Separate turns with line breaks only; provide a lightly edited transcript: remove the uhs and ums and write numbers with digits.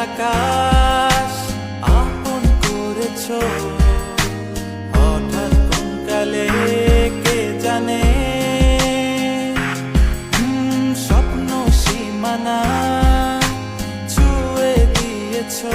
আকাশ আপন করেছো, হঠাৎ কোন কালে কে জানে। স্বপ্ন সীমানা ছুঁয়ে দিয়েছো।